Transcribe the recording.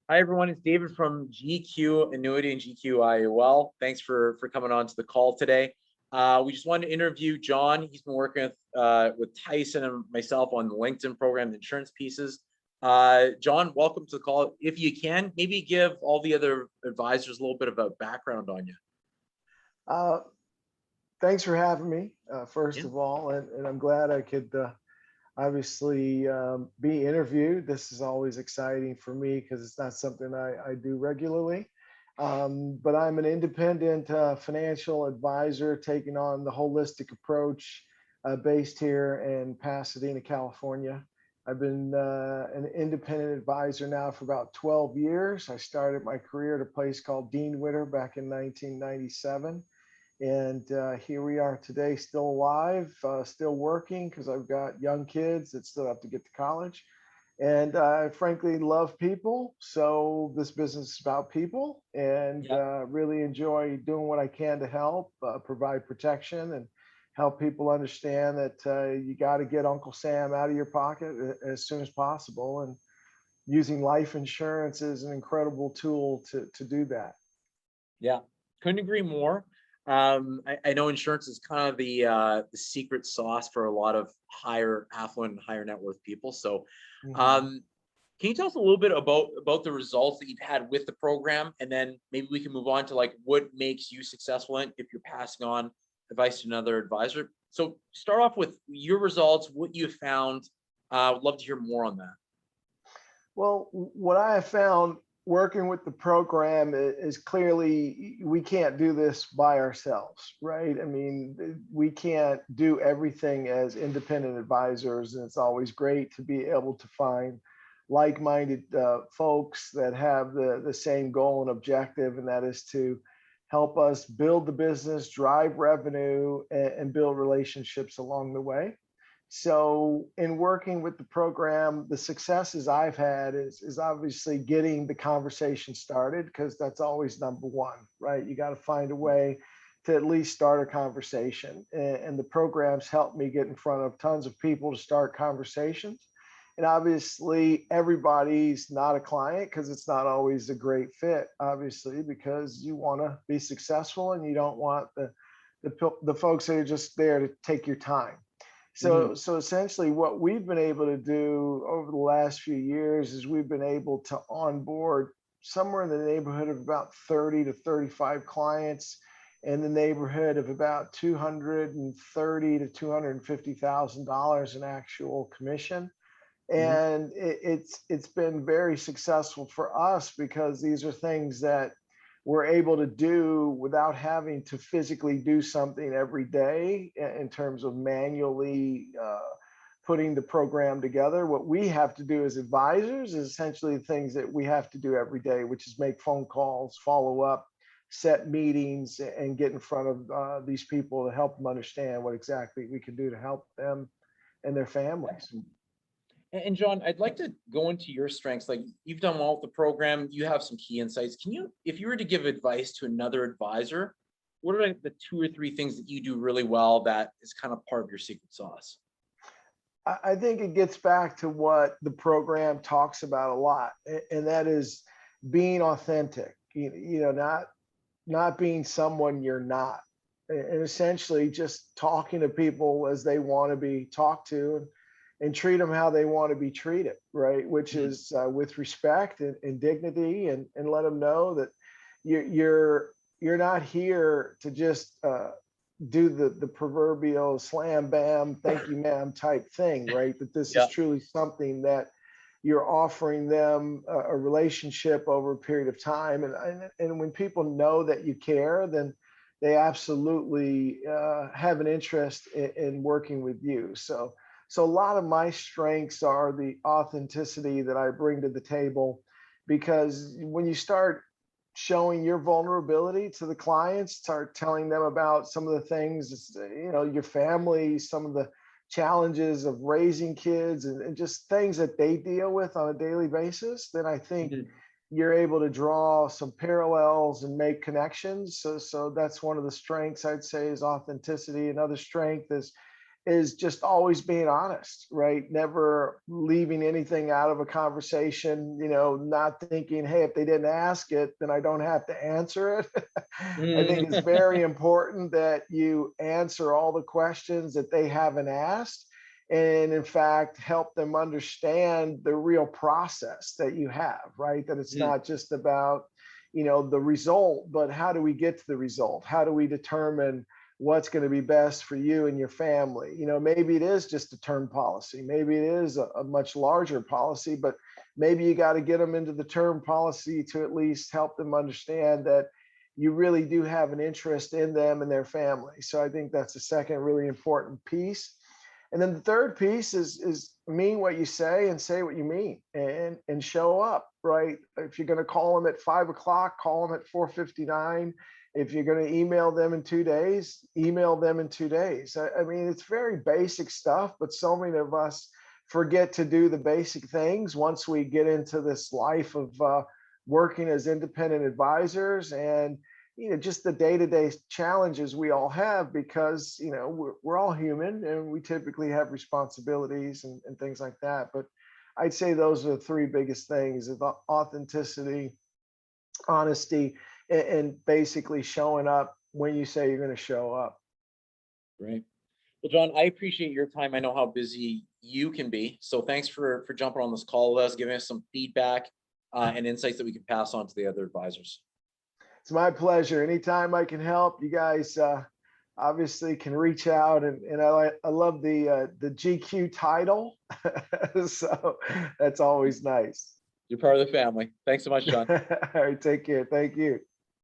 Hi, everyone. It's David from GQ Annuity and GQ IUL. Thanks for coming on to the call today. We just wanted to interview John. He's been working with Tyson and myself on the LinkedIn program, the insurance pieces. John, welcome to the call. If you can, maybe give all the other advisors a little bit of a background on you. Uh, Thanks for having me, Yeah. first of all, and I'm glad I could obviously be interviewed. This is always exciting for me because it's not something I do regularly. But I'm an independent financial advisor taking on the holistic approach based here in Pasadena, California. I've been an independent advisor now for about 12 years. I started my career at a place called Dean Witter back in 1997. And here we are today, still alive, still working because I've got young kids that still have to get to college. And I frankly love people. So this business is about people and Yeah. really enjoy doing what I can to help provide protection and help people understand that you got to get Uncle Sam out of your pocket as soon as possible. And using life insurance is an incredible tool to do that. Yeah. Couldn't agree more. I know insurance is kind of the secret sauce for a lot of higher affluent, higher net worth people. So, Mhm. um, can you tell us a little bit about the results that you've had with the program, and then maybe we can move on to like what makes you successful in if you're passing on advice to another advisor. So, start off with your results, what you found. Would love to hear more on that. Well, what I have found working with the program is clearly we can't do this by ourselves, right? I mean, we can't do everything as independent advisors, and it's always great to be able to find like-minded folks that have the same goal and objective, and that is to help us build the business, drive revenue, and build relationships along the way. So in working with the program, the successes I've had is obviously getting the conversation started because that's always number one, right? You got to find a way to at least start a conversation. And the programs helped me get in front of tons of people to start conversations. And obviously, everybody's not a client because it's not always a great fit, obviously, because you want to be successful and you don't want the folks that are just there to take your time. Mhm. So essentially, what we've been able to do over the last few years is we've been able to onboard somewhere in the neighborhood of about 30 to 35 clients in the neighborhood of about 230 to $250,000 in actual commission. Mhm. And it's been very successful for us because these are things that we're able to do without having to physically do something every day in terms of manually putting the program together. What we have to do as advisors is essentially the things that we have to do every day, which is make phone calls, follow up, set meetings, and get in front of these people to help them understand what exactly we can do to help them and their families. Excellent. And John, I'd like to go into your strengths. Like you've done well with the program, you have some key insights. Can you, if you were to give advice to another advisor, what are like the two or three things that you do really well that is kind of part of your secret sauce? I think it gets back to what the program talks about a lot, and that is being authentic. Not being someone you're not, and essentially just talking to people as they want to be talked to, and treat them how they want to be treated, right? Which Mhm. is with respect and dignity, and let them know that you're you're you're not here to just do the proverbial slam bam thank you ma'am type thing, right? That this is Yeah. truly something that you're offering them a relationship over a period of time, and when people know that you care, then they absolutely have an interest in working with you. So a lot of my strengths are the authenticity that I bring to the table, because when you start showing your vulnerability to the clients, start telling them about some of the things, your family, some of the challenges of raising kids, and just things that they deal with on a daily basis, then I think Mhm. you're able to draw some parallels and make connections. So that's one of the strengths I'd say is authenticity. Another strength is is just always being honest, right? Never leaving anything out of a conversation, not thinking, hey, if they didn't ask it, then I don't have to answer it. I think it's Mm. very important that you answer all the questions that they haven't asked. And in fact, help them understand the real process that you have, right? That it's Mm. not just about, the result, but how do we get to the result? How do we determine what's going to be best for you and your family? Maybe it is just a term policy. Maybe it is a much larger policy, but maybe you got to get them into the term policy to at least help them understand that you really do have an interest in them and their family. So I think that's the second really important piece. And then the third piece is mean what you say and say what you mean, and show up, right? If you're going to call them at 5 o'clock, call them at 4:59. If you're going to email them in 2 days, email them in 2 days. I mean, it's very basic stuff, but so many of us forget to do the basic things once we get into this life of working as independent advisors, and just the day-to-day challenges we all have, because we're all human and we typically have responsibilities and things like that. But I'd say those are the three biggest things: of authenticity, honesty, and basically showing up when you say you're going to show up. Great. Well, John, I appreciate your time. I know how busy you can be. So thanks for jumping on this call with us, giving us some feedback and insights that we can pass on to the other advisors. It's my pleasure. Anytime I can help, you guys obviously can reach out, and I love the GQ title, so that's always nice. You're part of the family. Thanks so much, John. All right, take care. Thank you.